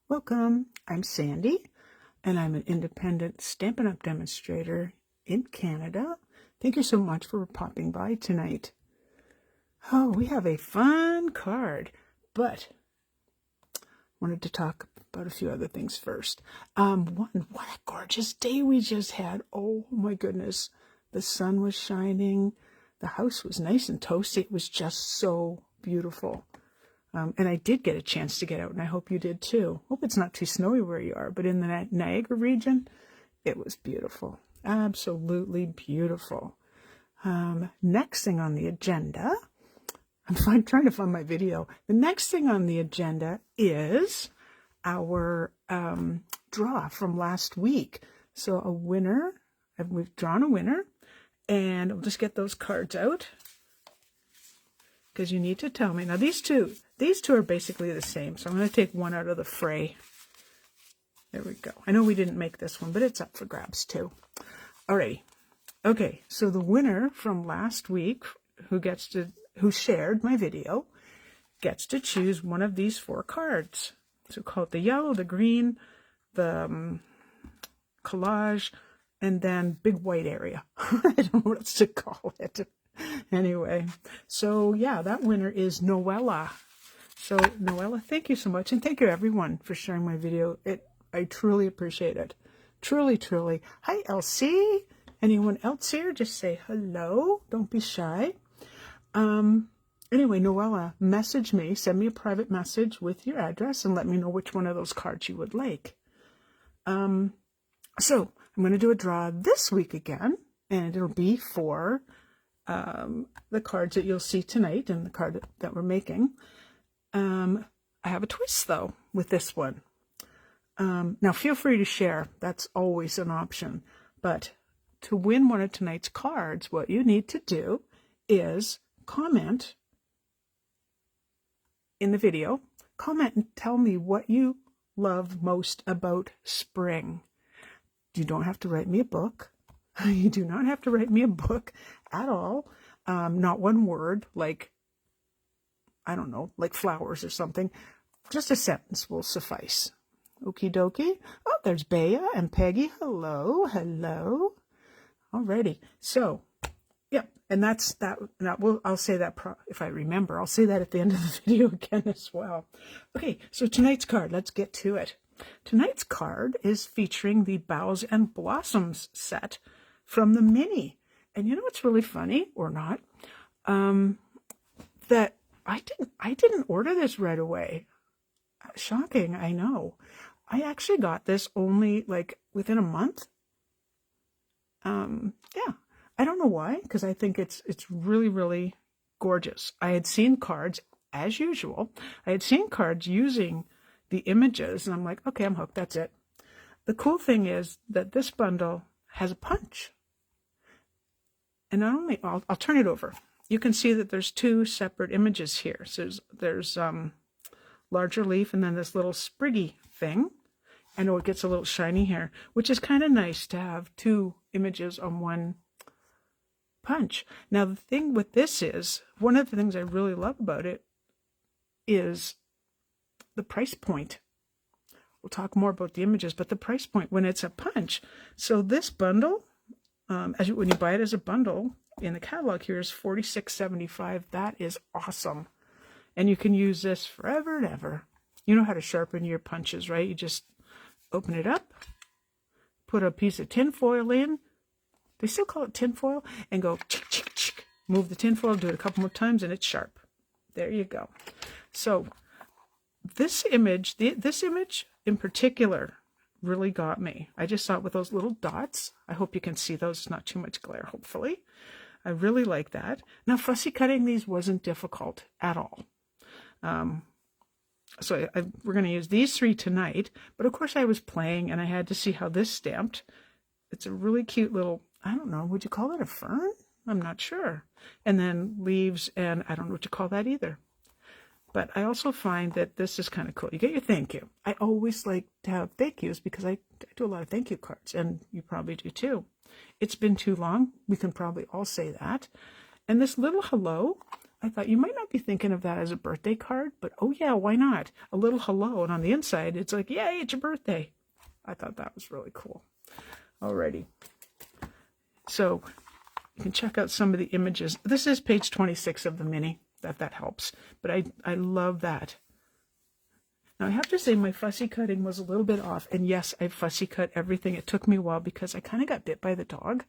Welcome, I'm Sandy, and I'm an independent Stampin' Up! Demonstrator in Canada. Thank you so much for popping by tonight. Oh, we have a fun card, but I wanted to talk about a few other things first. What a gorgeous day we just had. Oh my goodness, the sun was shining, the house was nice and toasty. It was just so beautiful. And I did get a chance to get out, and I hope you did too. Hope it's not too snowy where you are, but in the Niagara region, it was beautiful. Absolutely beautiful. Next thing on the agenda, I'm trying to find my video. The next thing on the agenda is our draw from last week. So a winner, we've drawn a winner, and I'll just get those cards out, because you need to tell me. Now these two are basically the same, so I'm going to take one out of the fray. There we go. I know we didn't make this one, but it's up for grabs too. Alrighty. Okay, so the winner from last week, who shared my video, gets to choose one of these 4 cards. So call it the yellow, the green, the collage, and then big white area. I don't know what else to call it. Anyway, so yeah, that winner is Noella. So Noella, thank you so much, and thank you everyone for sharing my video. I truly appreciate it. Truly, truly. Hi, Elsie. Anyone else here? Just say hello. Don't be shy. Anyway, Noella, message me, send me a private message with your address, and let me know which one of those cards you would like. So I'm going to do a draw this week again, and it'll be for the cards that you'll see tonight and the card that we're making. I have a twist though with this one. Now feel free to share. That's always an option. But to win one of tonight's cards, what you need to do is comment in the video. Comment and tell me what you love most about spring. You don't have to write me a book. You do not have to write me a book at all. Not one word, like, I don't know, like flowers or something. Just a sentence will suffice. Okie dokie. Oh, there's Bea and Peggy. Hello, hello. Alrighty. So, yeah, and that's that. I'll say that if I remember. I'll say that at the end of the video again as well. Okay, so tonight's card, let's get to it. Tonight's card is featuring the Boughs and Blossoms set from the mini. And you know what's really funny, or not, that I didn't order this right away. Shocking, I know. I actually got this only like within a month. Yeah, I don't know why, because I think it's really, really gorgeous. I had seen cards, as usual. I had seen cards using the images, and I'm like, okay, I'm hooked, that's it. The cool thing is that this bundle has a punch. And not only, I'll turn it over. You can see that there's 2 separate images here. So there's larger leaf and then this little spriggy thing. I know it gets a little shiny here, which is kind of nice to have 2 images on one punch. Now the thing with this is, one of the things I really love about it is the price point. We'll talk more about the images, but the price point when it's a punch. So this bundle, when you buy it as a bundle in the catalog here, is $46.75. That is awesome. And you can use this forever and ever. You know how to sharpen your punches, right? You just open it up, put a piece of tin foil in. They still call it tin foil, and go chick, chick, chick. Move the tin foil, do it a couple more times, and it's sharp. There you go. So this image in particular really got me. I just saw it with those little dots. I hope you can see those. It's not too much glare, hopefully. I really like that. Now, fussy cutting these wasn't difficult at all. So we're going to use these 3 tonight. But of course I was playing, and I had to see how this stamped. It's a really cute little, I don't know, would you call it a fern? I'm not sure. And then leaves, and I don't know what you call that either. But I also find that this is kind of cool. You get your thank you. I always like to have thank yous because I do a lot of thank you cards, and you probably do too. It's been too long. We can probably all say that. And this little hello, I thought you might not be thinking of that as a birthday card, but oh yeah, why not? A little hello, and on the inside, it's like, yay, it's your birthday. I thought that was really cool. Alrighty. So you can check out some of the images. This is page 26 of the mini, that helps. But I love that. Now I have to say my fussy cutting was a little bit off. And yes, I fussy cut everything. It took me a while because I kind of got bit by the dog.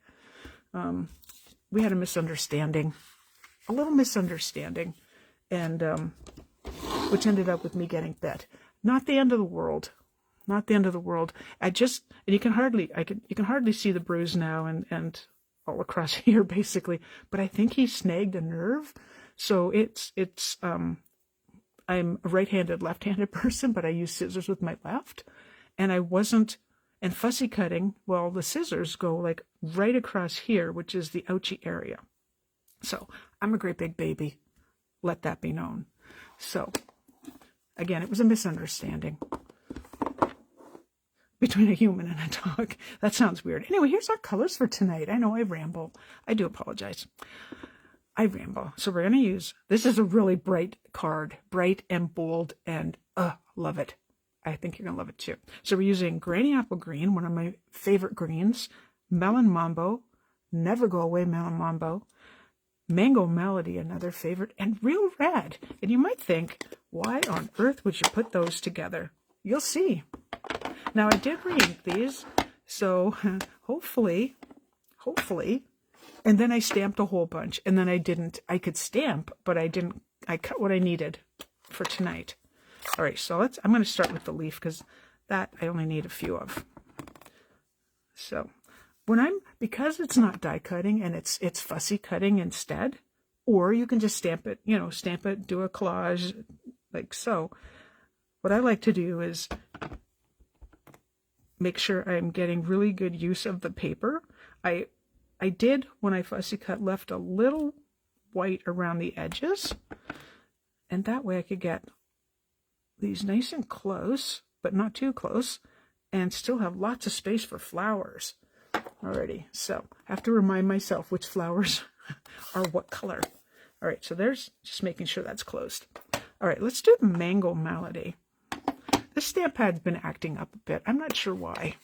We had a misunderstanding. A little misunderstanding. And which ended up with me getting bit. Not the end of the world. Not the end of the world. And you can hardly see the bruise now and all across here basically. But I think he snagged a nerve. So I'm a right-handed, left-handed person, but I use scissors with my left. And and fussy cutting, well, the scissors go like right across here, which is the ouchy area. So I'm a great big baby. Let that be known. So again, it was a misunderstanding between a human and a dog. That sounds weird. Anyway, here's our colors for tonight. I know I ramble. I do apologize. I ramble. So we're going to use, this is a really bright card, bright and bold, and love it. I think you're going to love it too. So we're using Granny Apple Green, one of my favorite greens, Melon Mambo, Never Go Away Melon Mambo, Mango Melody, another favorite, and Real Red. And you might think, why on earth would you put those together? You'll see. Now I did re-ink these, so hopefully, and then I stamped a whole bunch, and then I could stamp, but I cut what I needed for tonight. All right, so I'm going to start with the leaf because that I only need a few of. So because it's not die cutting and it's fussy cutting instead, or you can just stamp it, do a collage like so. What I like to do is make sure I'm getting really good use of the paper. I did, when I fussy cut, left a little white around the edges. And that way I could get these nice and close, but not too close, and still have lots of space for flowers. Alrighty, so I have to remind myself which flowers are what color. Alright, so there's just making sure that's closed. Alright, let's do the Mango Melody. This stamp pad's been acting up a bit. I'm not sure why.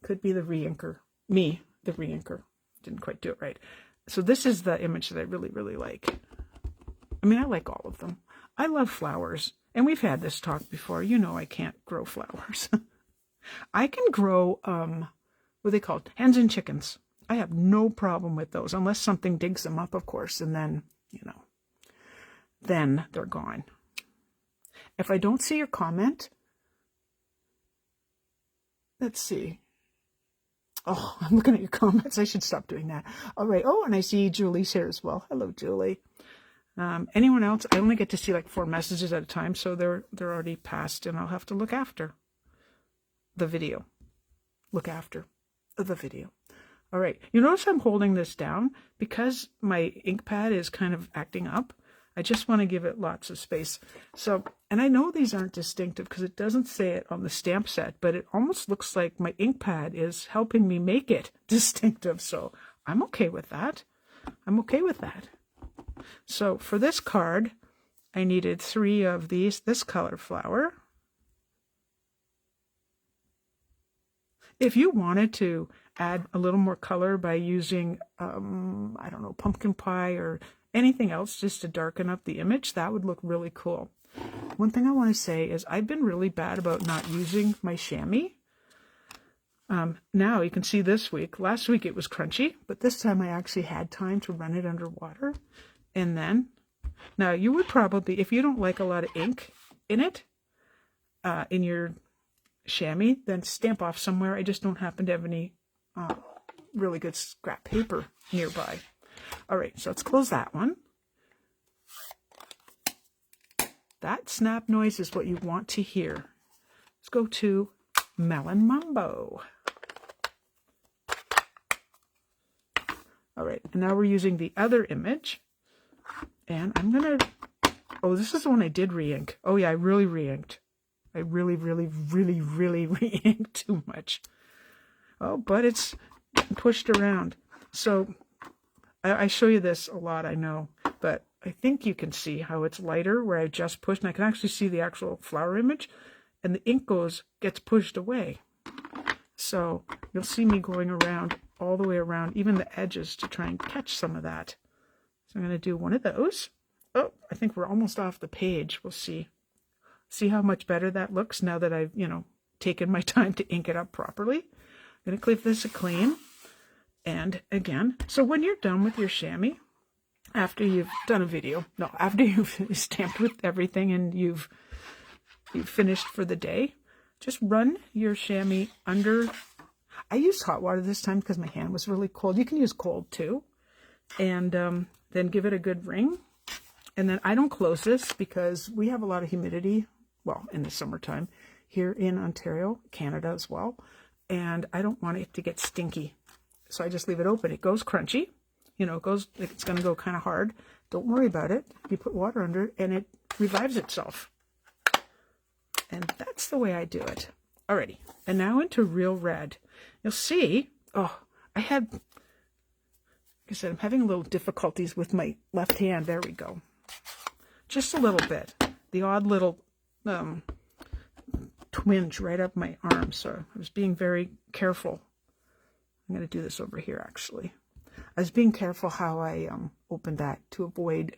Could be the re-inker. Me, the re-inker. Didn't quite do it right. So this is the image that I really, really like. I mean, I like all of them. I love flowers. And we've had this talk before. You know I can't grow flowers. I can grow, what are they called? Hens and chickens. I have no problem with those, unless something digs them up, of course, and then, then they're gone. If I don't see your comment, let's see. Oh, I'm looking at your comments. I should stop doing that. All right. Oh, and I see Julie's here as well. Hello, Julie. Anyone else? I only get to see like 4 messages at a time, so they're already passed, and I'll have to look after the video. Look after the video. All right. You notice I'm holding this down because my ink pad is kind of acting up. I just want to give it lots of space. So, and I know these aren't distinctive because it doesn't say it on the stamp set, but it almost looks like my ink pad is helping me make it distinctive. So I'm okay with that. So for this card, I needed 3 of this color flower. If you wanted to add a little more color by using, I don't know, pumpkin pie or anything else just to darken up the image, that would look really cool. One thing I want to say is I've been really bad about not using my chamois. Now you can see this week. Last week it was crunchy, but this time I actually had time to run it under water. And then, now you would probably, if you don't like a lot of ink in it, in your chamois, then stamp off somewhere. I just don't happen to have any really good scrap paper nearby. All right, so let's close that one. That snap noise is what you want to hear. Let's go to Melon Mambo. All right, and now we're using the other image. And I'm going to, oh, this is the one I did re-ink. Oh yeah, I really re-inked. I really re-inked too much. Oh, but it's pushed around. So I show you this a lot, I know, but I think you can see how it's lighter where I just pushed, and I can actually see the actual flower image, and the ink gets pushed away. So you'll see me going around all the way around, even the edges, to try and catch some of that. So I'm going to do one of those. Oh, I think we're almost off the page. We'll see. See how much better that looks now that I've, taken my time to ink it up properly. I'm going to give this a clean. And again, so when you're done with your chamois, after you've done a video, no, after you've stamped with everything and you've finished for the day, just run your chamois under. I used hot water this time because my hand was really cold. You can use cold too. And then give it a good wring. And then I don't close this because we have a lot of humidity, well, in the summertime here in Ontario, Canada as well. And I don't want it to get stinky. So I just leave it open. It goes crunchy. It's going to go kind of hard. Don't worry about it. You put water under it and it revives itself. And that's the way I do it. Alrighty. And now into real red. You'll see, like I said, I'm having a little difficulties with my left hand. There we go. Just a little bit. The odd little twinge right up my arm. So I was being very careful. I'm going to do this over here, actually. I was being careful how I opened that to avoid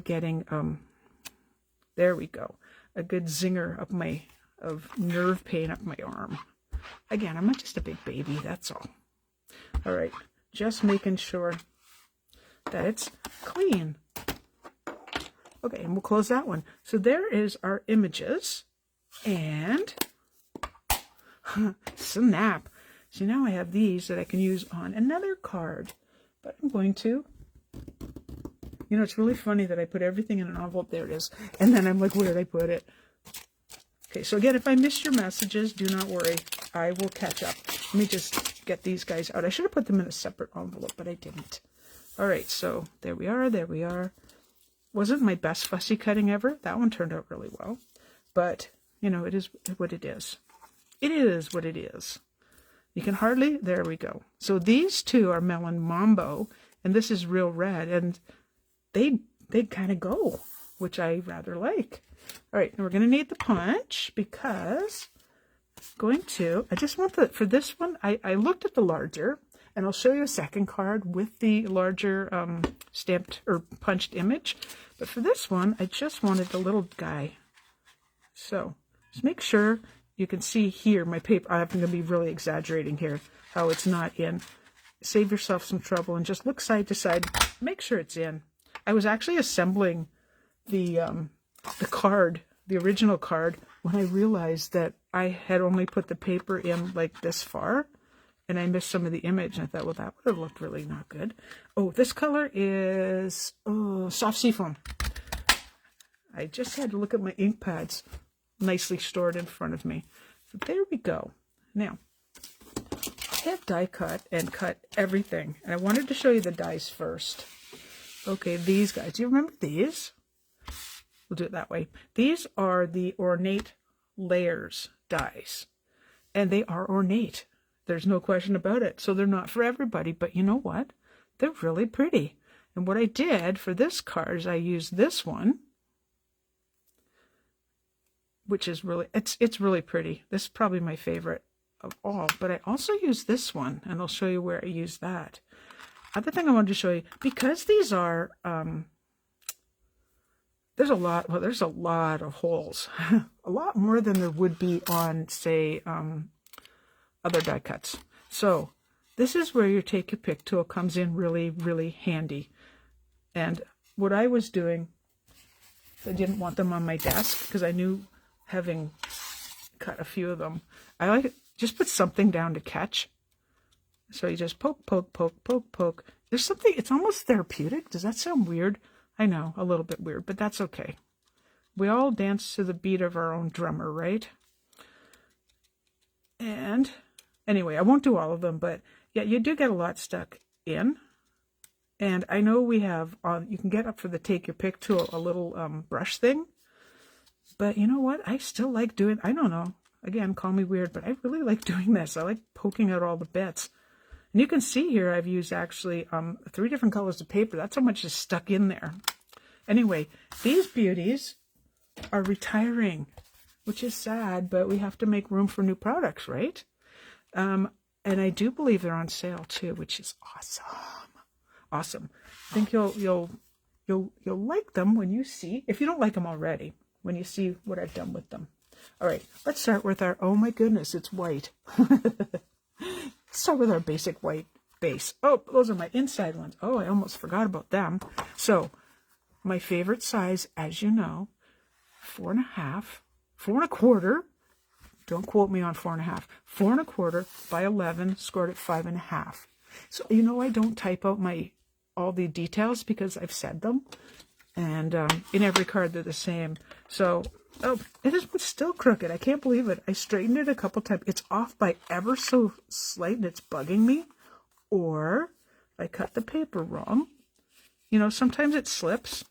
getting, there we go, a good zinger of nerve pain up my arm. Again, I'm not just a big baby, that's all. All right, just making sure that it's clean. Okay, and we'll close that one. So there is our images, and snap. So now I have these that I can use on another card, but I'm going to, it's really funny that I put everything in an envelope. There it is. And then I'm like, where did I put it? Okay, so again, if I miss your messages, do not worry. I will catch up. Let me just get these guys out. I should have put them in a separate envelope, but I didn't. All right, so there we are. There we are. Wasn't my best fussy cutting ever. That one turned out really well. But, it is what it is. It is what it is. You can hardly, there we go. So these two are Melon Mambo, and this is Real Red, and they kind of go, which I rather like. All right, now we're going to need the punch because I just want for this one, I looked at the larger, and I'll show you a second card with the larger stamped or punched image. But for this one, I just wanted the little guy. So just make sure you can see here my paper. I'm going to be really exaggerating here how it's not in. Save yourself some trouble and just look side to side. Make sure it's in. I was actually assembling the card, the original card, when I realized that I had only put the paper in like this far, and I missed some of the image. And I thought, well, that would have looked really not good. Oh, this color is soft seafoam. I just had to look at my ink pads, nicely stored in front of me. So there we go. Now, I have die cut and cut everything. And I wanted to show you the dies first. Okay, these guys. Do you remember these? We'll do it that way. These are the Ornate Layers dies. And they are ornate. There's no question about it. So they're not for everybody. But you know what? They're really pretty. And what I did for this card is I used this one, which is really, it's really pretty. This is probably my favorite of all. But I also use this one, and I'll show you where I use that. Other thing I wanted to show you, because these are, there's a lot of holes. A lot more than there would be on, say, other die cuts. So this is where your Take Your Pick tool comes in really, really handy. And what I was doing, I didn't want them on my desk because I knew, having cut a few of them, I like it, just put something down to catch. So you just poke, poke, poke, poke, poke. There's something, it's almost therapeutic. Does that sound weird? I know, a little bit weird, but that's okay. We all dance to the beat of our own drummer, right? And anyway, I won't do all of them, but yeah, you do get a lot stuck in. And I know we have, you can get up for the Take Your Pick tool, a little brush thing. But you know what? I still like doing, I don't know, again, call me weird, but I really like doing this. I like poking out all the bits And you can see here I've used actually 3 different colors of paper. That's how much is stuck in there. Anyway, these beauties are retiring, which is sad, but we have to make room for new products, right? And I do believe they're on sale too, which is awesome. Awesome. I think you'll like them when you see, if you don't like them already, when you see what I've done with them. All right, let's start with our, oh my goodness, it's white. Let's start with our basic white base. Oh, those are my inside ones. Oh, I almost forgot about them. So my favorite size, as you know, 4.5, 4.25. Don't quote me on 4.5. 4.25 by 11, scored at 5.5. So you know I don't type out all the details because I've said them, and in every card they're the same. So oh, it is still crooked. I can't believe it. I straightened it a couple times. It's off by ever so slight, and it's bugging me. Or I cut the paper wrong. You know, sometimes it slips.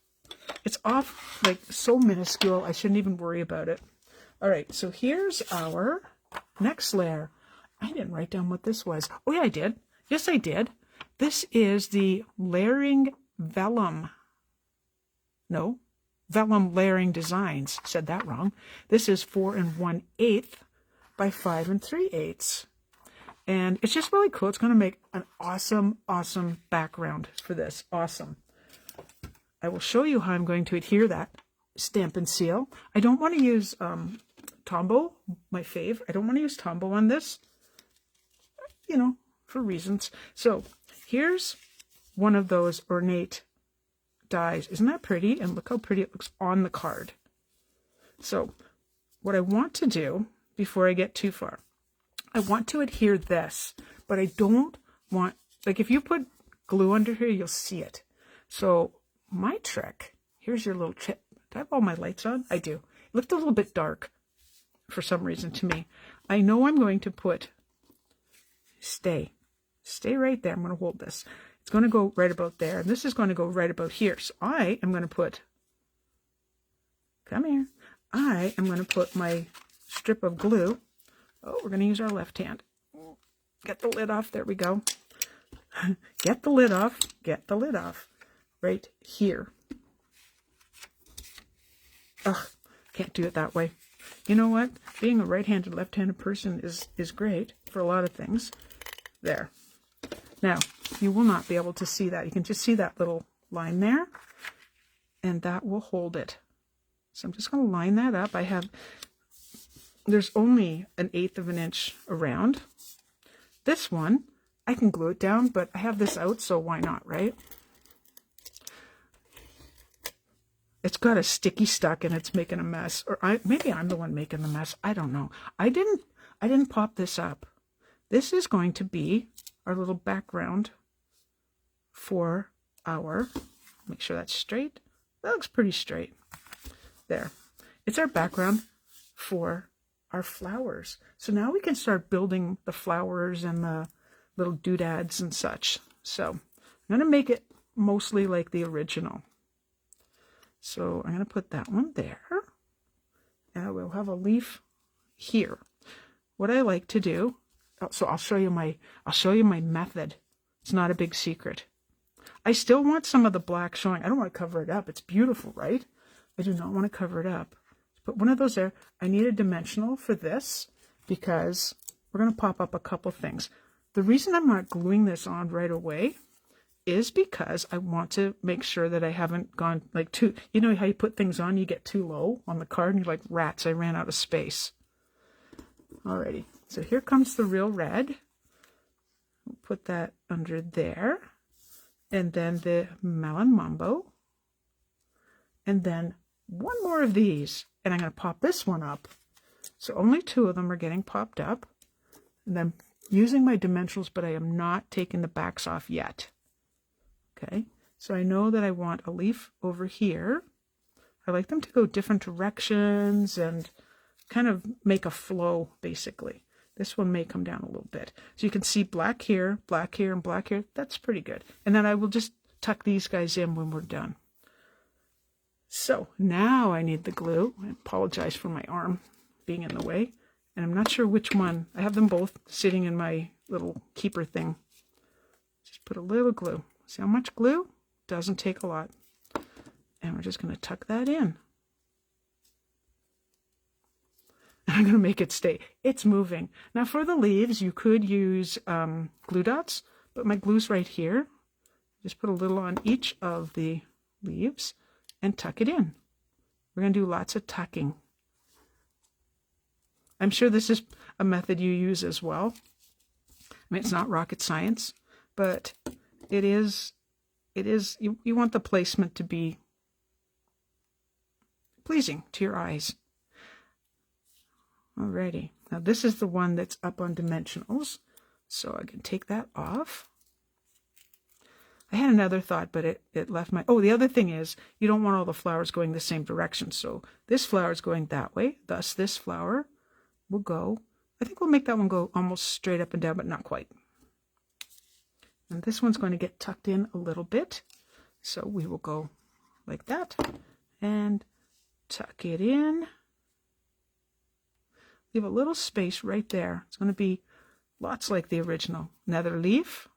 It's off like so minuscule, I shouldn't even worry about it. All right, so here's our next layer. I didn't write down what this was. Oh yeah, I did. Yes, I did. This is the layering vellum. No, Vellum Layering Designs. Said that wrong. This is 4 1/8 by 5 3/8. And it's just really cool. It's going to make an awesome, awesome background for this. Awesome. I will show you how I'm going to adhere that Stampin' Seal. I don't want to use Tombow, my fave. I don't want to use Tombow on this, you know, for reasons. So here's one of those ornate dies. Isn't that pretty? And look how pretty it looks on the card. So what I want to do before I get too far, I want to adhere this, but I don't want, like if you put glue under here, you'll see it. So my trick, here's your little tip. Do I have all my lights on? I do. It looked a little bit dark for some reason to me. I know I'm going to put, stay right there. I'm going to hold this. It's going to go right about there, and this is going to go right about here. So I am going to put, come here, I am going to put my strip of glue. Oh, we're going to use our left hand. Get the lid off. There we go. Get the lid off. Get the lid off. Right here. Ugh, can't do it that way. You know what? Being a right-handed, left-handed person is great for a lot of things. There. Now, you will not be able to see that. You can just see that little line there, and that will hold it. So I'm just going to line that up. There's only 1/8 of an inch around. This one, I can glue it down, but I have this out, so why not, right? It's got a sticky stuck and it's making a mess. Or maybe I'm the one making the mess. I don't know. I didn't pop this up. This is going to be our little background for our, make sure that's straight. That looks pretty straight. There. It's our background for our flowers. So now we can start building the flowers and the little doodads and such. So I'm going to make it mostly like the original. So I'm going to put that one there, and I will have a leaf here. What I like to do, so I'll show you my method. It's not a big secret. I still want some of the black showing. I don't want to cover it up. It's beautiful, right? I do not want to cover it up. Put one of those there. I need a dimensional for this because we're going to pop up a couple things. The reason I'm not gluing this on right away is because I want to make sure that I haven't gone like too, you know how you put things on, you get too low on the card and you're like, rats, I ran out of space. Alrighty, so here comes the real red. We'll put that under there. And then the Melon Mambo. And then one more of these. And I'm going to pop this one up. So only 2 of them are getting popped up. And I'm using my dimensionals, but I am not taking the backs off yet. Okay, so I know that I want a leaf over here. I like them to go different directions and kind of make a flow, basically. This one may come down a little bit. So you can see black here, and black here. That's pretty good. And then I will just tuck these guys in when we're done. So now I need the glue. I apologize for my arm being in the way. And I'm not sure which one. I have them both sitting in my little keeper thing. Put a little glue. See how much glue? Doesn't take a lot. And we're just going to tuck that in. I'm going to make it stay. It's moving. Now for the leaves, you could use glue dots, but my glue's right here. Just put a little on each of the leaves and tuck it in. We're going to do lots of tucking. I'm sure this is a method you use as well. I mean, it's not rocket science, but it is, you want the placement to be pleasing to your eyes. Alrighty, now this is the one that's up on dimensionals, so I can take that off. I had another thought, but it left my... Oh, the other thing is, you don't want all the flowers going the same direction, so this flower is going that way, thus this flower will go... I think we'll make that one go almost straight up and down, but not quite. And this one's going to get tucked in a little bit, so we will go like that, and tuck it in. Leave a little space right there. It's going to be lots like the original. Another leaf.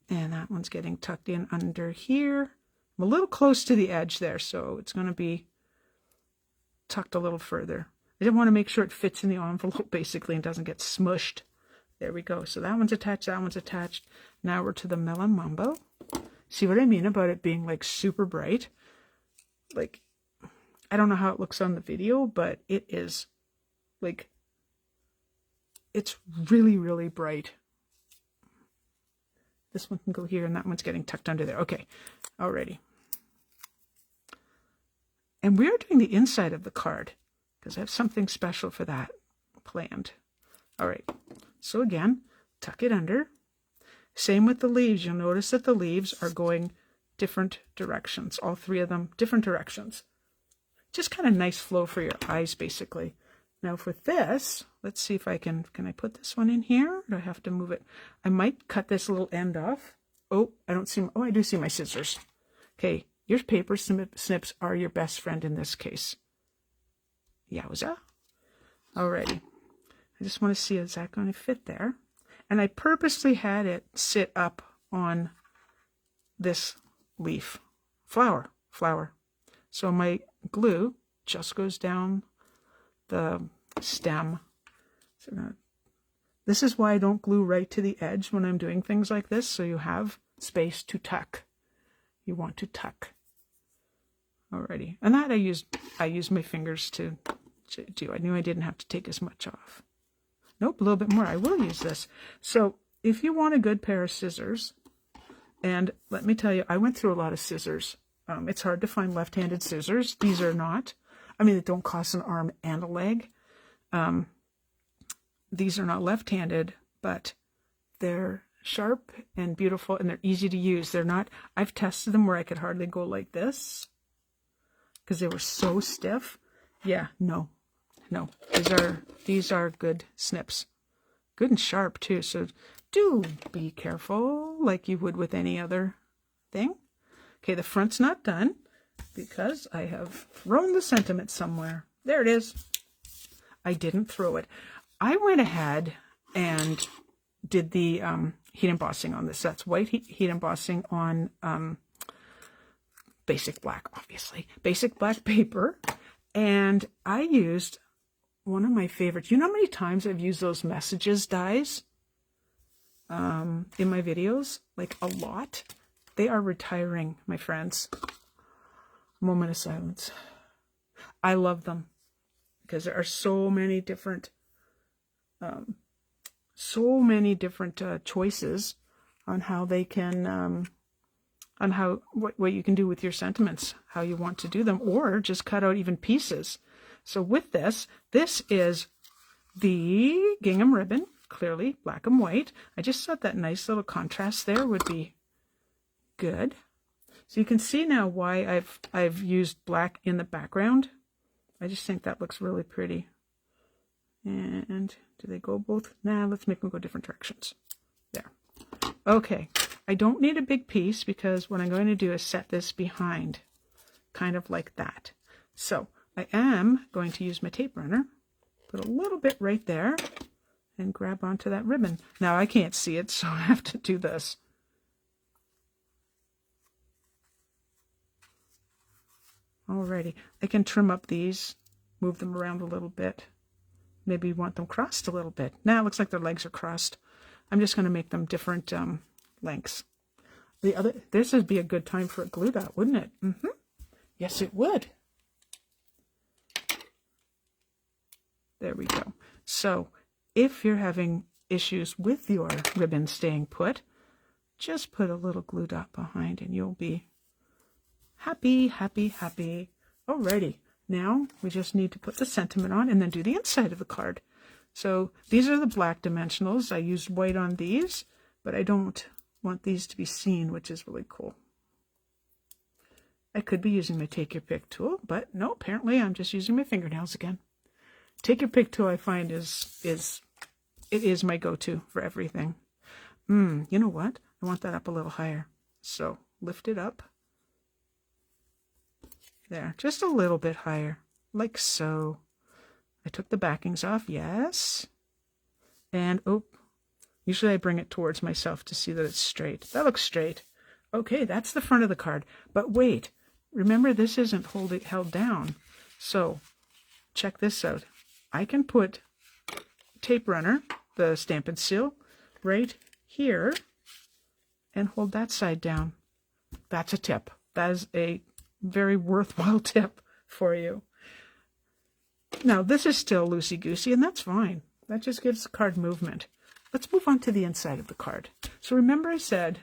And that one's getting tucked in under here. I'm a little close to the edge there, so it's going to be tucked a little further. I didn't want to make sure it fits in the envelope, basically, and doesn't get smushed. There we go. So that one's attached, that one's attached. Now we're to the Melon Mambo. See what I mean about it being, like, super bright? Like, I don't know how it looks on the video, but it is... like, it's really, really bright. This one can go here, and that one's getting tucked under there. Okay, alrighty. And we're doing the inside of the card, because I have something special for that planned. Alright, so again, tuck it under. Same with the leaves. You'll notice that the leaves are going different directions. All three of them, different directions. Just kind of nice flow for your eyes, basically. Now for this, let's see if I can I put this one in here? Or do I have to move it? I might cut this little end off. Oh, I don't see, I do see my scissors. Okay, your paper snips are your best friend in this case. Yowza. Alrighty. I just want to see, is that going to fit there? And I purposely had it sit up on this leaf. Flower. So my glue just goes down the stem. So this is why I don't glue right to the edge when I'm doing things like this, so you have space to tuck. You want to tuck. Alrighty, and that I used my fingers to do. I knew I didn't have to take as much off. Nope, a little bit more. I will use this. So if you want a good pair of scissors, and let me tell you, I went through a lot of scissors. It's hard to find left-handed scissors. These are not. I mean, they don't cost an arm and a leg. These are not left-handed, but they're sharp and beautiful, and they're easy to use. They're not, I've tested them where I could hardly go like this because they were so stiff. Yeah, no. These are good snips. Good and sharp, too, so do be careful like you would with any other thing. Okay, the front's not done, because I have thrown the sentiment somewhere. There it is. I didn't throw it. I went ahead and did the heat embossing on this. That's white heat embossing on basic black, obviously. Basic black paper. And I used one of my favorites. You know how many times I've used those messages dies in my videos? Like a lot. They are retiring, my friends. Moment of silence. I love them because there are so many different choices on how they can on how what you can do with your sentiments, how you want to do them, or just cut out even pieces. So with this is the Gingham Ribbon, clearly black and white. I just thought that nice little contrast there would be good. So you can see now why I've used black in the background. I just think that looks really pretty. And do they go both? Nah, let's make them go different directions. There. Okay. I don't need a big piece because what I'm going to do is set this behind, kind of like that. So I am going to use my tape runner, put a little bit right there, and grab onto that ribbon. Now I can't see it, so I have to do this. Alrighty, I can trim up these, move them around a little bit. Maybe you want them crossed a little bit. Now it looks like their legs are crossed. I'm just going to make them different lengths. This would be a good time for a glue dot, wouldn't it? Yes, it would. There we go. So if you're having issues with your ribbon staying put, just put a little glue dot behind and you'll be happy, happy, happy. Alrighty. Now we just need to put the sentiment on and then do the inside of the card. So these are the black dimensionals. I used white on these, but I don't want these to be seen, which is really cool. I could be using my Take Your Pick tool, but no, apparently I'm just using my fingernails again. Take Your Pick tool I find is my go-to for everything. You know what? I want that up a little higher. So lift it up. There, just a little bit higher, like so. I took the backings off, yes. And, usually I bring it towards myself to see that it's straight. That looks straight. Okay, that's the front of the card. But wait, remember this isn't held down. So, check this out. I can put tape runner, the Stampin' Seal, right here and hold that side down. That's a tip. That is a very worthwhile tip for you. Now, this is still loosey-goosey, and that's fine. That just gives the card movement. Let's move on to the inside of the card. So remember I said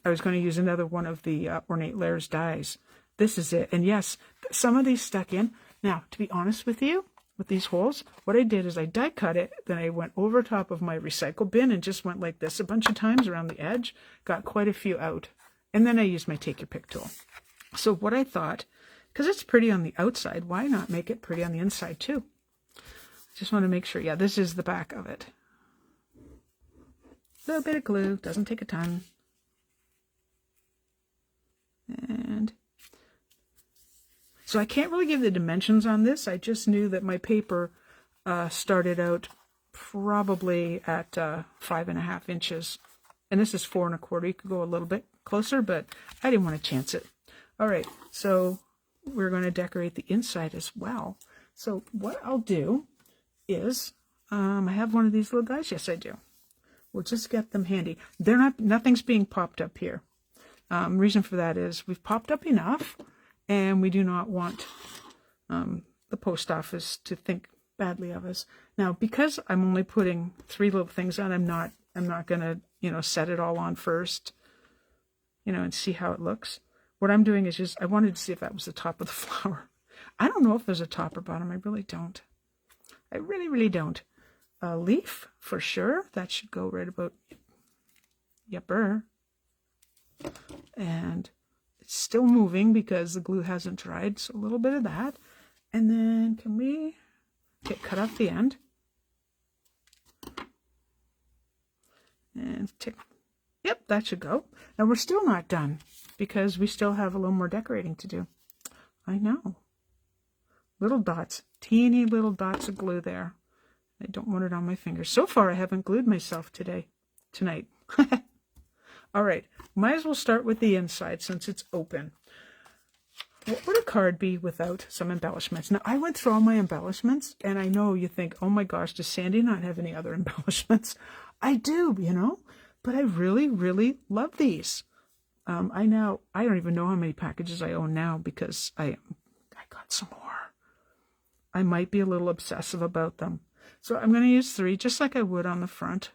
I was going to use another one of the Ornate Layers dies. This is it. And yes, some of these stuck in. Now, to be honest with you, with these holes, what I did is I die cut it, then I went over top of my recycle bin and just went like this a bunch of times around the edge, got quite a few out. And then I used my Take Your Pick tool. So what I thought, because it's pretty on the outside, why not make it pretty on the inside too? Just want to make sure. Yeah, this is the back of it. A little bit of glue, doesn't take a ton. And so I can't really give the dimensions on this. I just knew that my paper started out probably at 5.5 inches. And this is 4 1/4. You could go a little bit closer, but I didn't want to chance it. All right, so we're going to decorate the inside as well. So what I'll do is, I have one of these little guys. Yes, I do. We'll just get them handy. Nothing's being popped up here. Reason for that is we've popped up enough, and we do not want the post office to think badly of us. Now, because I'm only putting 3 little things on, I'm not going to, set it all on first, and see how it looks. What I'm doing is just, I wanted to see if that was the top of the flower. I don't know if there's a top or bottom. I really don't. I really, really don't. A leaf, for sure. That should go right about, yepper. And it's still moving because the glue hasn't dried, so a little bit of that. And then can we cut off the end? And yep, that should go. Now we're still not done because we still have a little more decorating to do. I know. Little dots, teeny little dots of glue there. I don't want it on my fingers. So far I haven't glued myself tonight. All right, might as well start with the inside since it's open. What would a card be without some embellishments? Now, I went through all my embellishments, and I know you think, oh my gosh, does Sandy not have any other embellishments? I do, but I really, really love these. I don't even know how many packages I own now because I got some more. I might be a little obsessive about them. So I'm going to use 3, just like I would on the front.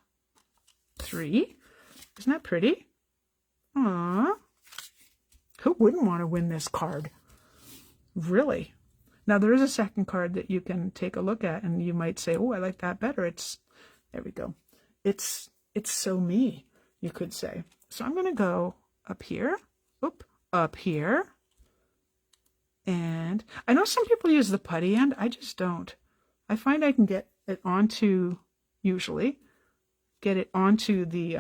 3. Isn't that pretty? Aww. Who wouldn't want to win this card? Really? Now, there is a second card that you can take a look at, and you might say, oh, I like that better. There we go. It's so me, you could say. So I'm going to go up here, up here. And I know some people use the putty end. I just don't. I find I can get it onto, usually, get it onto the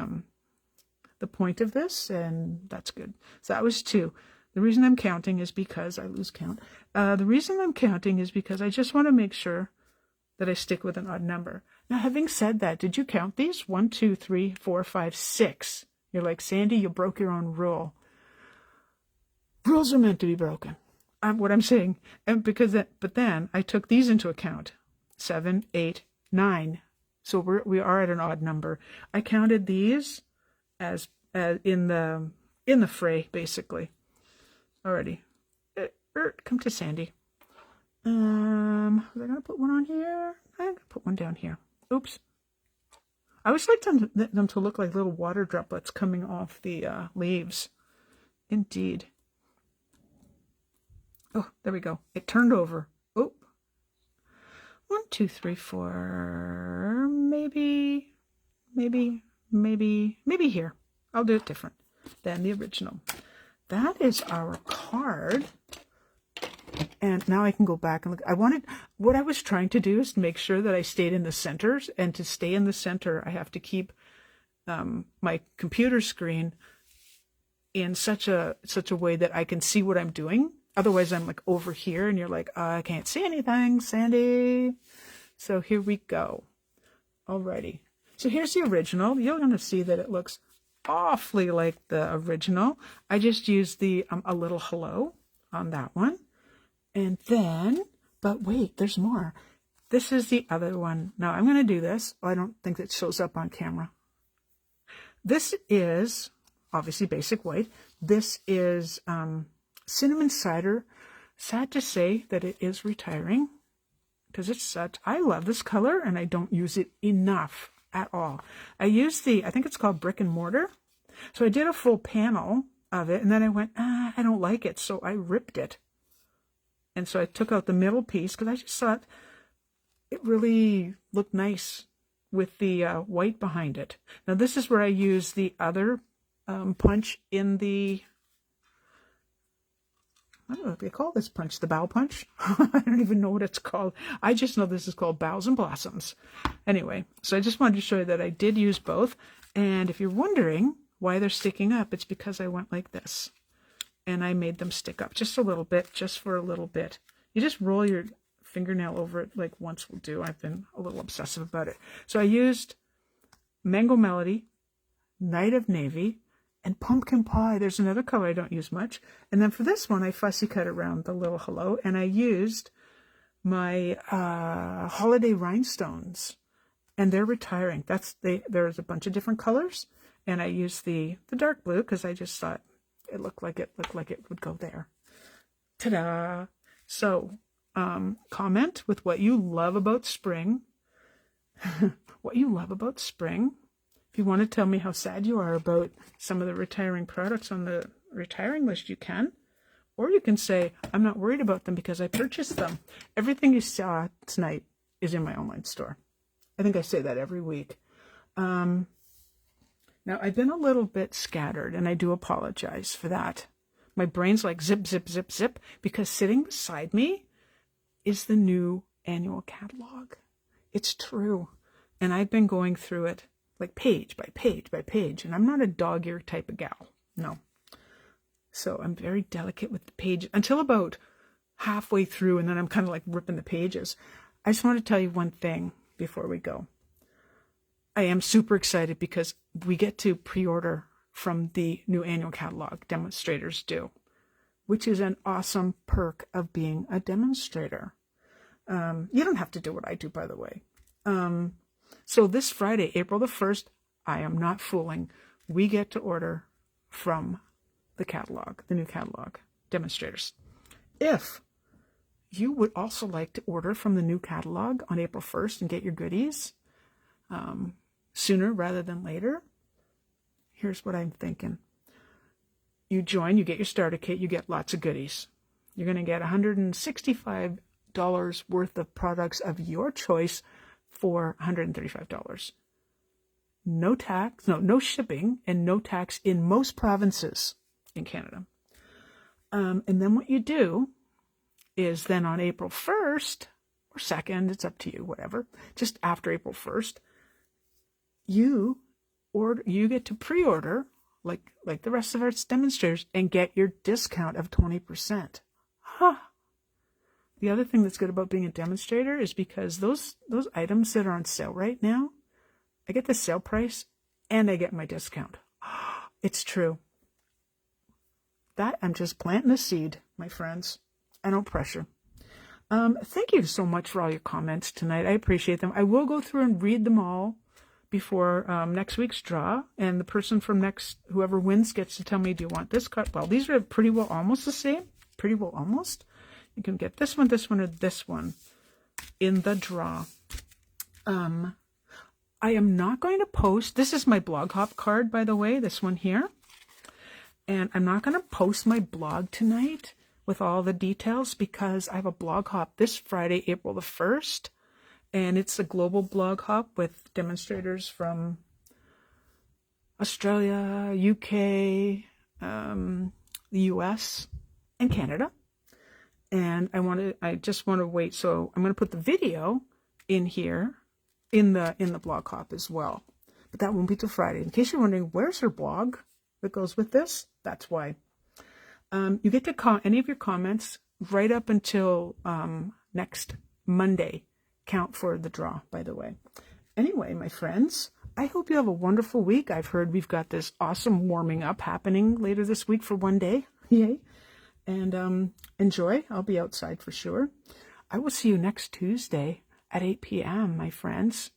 point of this, and that's good. So that was 2. The reason I'm counting is because I lose count. The reason I'm counting is because I just want to make sure that I stick with an odd number. Now, having said that, did you count these? 1, 2, 3, 4, 5, 6. You're like, Sandy, you broke your own rule. Rules are meant to be broken. What I'm saying, and but then I took these into account. 7, 8, 9. So we are at an odd number. I counted these as in the fray, basically. Alrighty. Come to Sandy. Was I gonna put one on here? I'm gonna put one down here. Oops. I always like them to look like little water droplets coming off the leaves. Indeed. Oh, there we go. It turned over. Oh. 1, 2, 3, 4. Maybe here. I'll do it different than the original. That is our card. And now I can go back and look. What I was trying to do is to make sure that I stayed in the centers. And to stay in the center, I have to keep my computer screen in such a way that I can see what I'm doing. Otherwise, I'm like over here and you're like, I can't see anything, Sandy. So here we go. Alrighty. So here's the original. You're going to see that it looks awfully like the original. I just used the a little hello on that one. And then, but wait, there's more. This is the other one. Now I'm going to do this. I don't think it shows up on camera. This is obviously basic white. This is cinnamon cider. Sad to say that it is retiring because it's such, I love this color and I don't use it enough at all. I use I think it's called brick and mortar. So I did a full panel of it and then I went, I don't like it. So I ripped it. And so I took out the middle piece because I just thought it really looked nice with the white behind it. Now this is where I use the other punch in the, I don't know what they call this punch, the bow punch. I don't even know what it's called. I just know this is called Boughs and Blossoms. Anyway, so I just wanted to show you that I did use both. And if you're wondering why they're sticking up, it's because I went like this. And I made them stick up just a little bit, just for a little bit. You just roll your fingernail over it like once will do. I've been a little obsessive about it. So I used Mango Melody, Night of Navy, and Pumpkin Pie. There's another color I don't use much. And then for this one, I fussy cut around the little hello, and I used my Holiday Rhinestones. And they're retiring. There's a bunch of different colors. And I used the dark blue because I just thought it looked like it would go there. Ta-da! So, comment with what you love about spring. What you love about spring. If you want to tell me how sad you are about some of the retiring products on the retiring list, you can. Or you can say, I'm not worried about them because I purchased them. Everything you saw tonight is in my online store. I think I say that every week. Now, I've been a little bit scattered, and I do apologize for that. My brain's like zip, zip, zip, zip, because sitting beside me is the new annual catalog. It's true. And I've been going through it like page by page by page, and I'm not a dog-ear type of gal. No. So I'm very delicate with the page until about halfway through, and then I'm kind of like ripping the pages. I just want to tell you one thing before we go. I am super excited because we get to pre-order from the new annual catalog. Demonstrators do, which is an awesome perk of being a demonstrator. You don't have to do what I do, by the way. So this Friday, April the 1st, I am not fooling. We get to order from the catalog, the new catalog, demonstrators. If you would also like to order from the new catalog on April 1st and get your goodies, sooner rather than later, here's what I'm thinking. You join, you get your starter kit, you get lots of goodies. You're going to get $165 worth of products of your choice for $135. No tax, no shipping, and no tax in most provinces in Canada. And then what you do is then on April 1st or 2nd, it's up to you, whatever, just after April 1st, you get to pre-order like the rest of our demonstrators and get your discount of 20%. Huh. the other thing that's good about being a demonstrator is because those items that are on sale right now, I get the sale price and I get my discount. It's true. That I'm just planting a seed, my friends. I don't pressure. Thank you so much for all your comments tonight. I appreciate them. I will go through and read them all before next week's draw, and the person from whoever wins gets to tell me, do you want this card? Well, these are pretty well almost the same. Pretty well almost. You can get this one, or this one in the draw. I am not going to post, this is my blog hop card, by the way, this one here. And I'm not going to post my blog tonight with all the details because I have a blog hop this Friday, April the 1st. And it's a global blog hop with demonstrators from Australia, UK, the US, and Canada. And I just want to wait. So I'm going to put the video in here in the blog hop as well. But that won't be till Friday. In case you're wondering, where's her blog that goes with this? That's why. You get to any of your comments right up until next Monday. Count for the draw, by the way. Anyway, my friends, I hope you have a wonderful week. I've heard we've got this awesome warming up happening later this week for one day. Yay. And enjoy. I'll be outside for sure. I will see you next Tuesday at 8 p.m., my friends.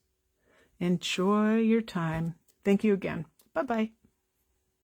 Enjoy your time. Thank you again. Bye-bye.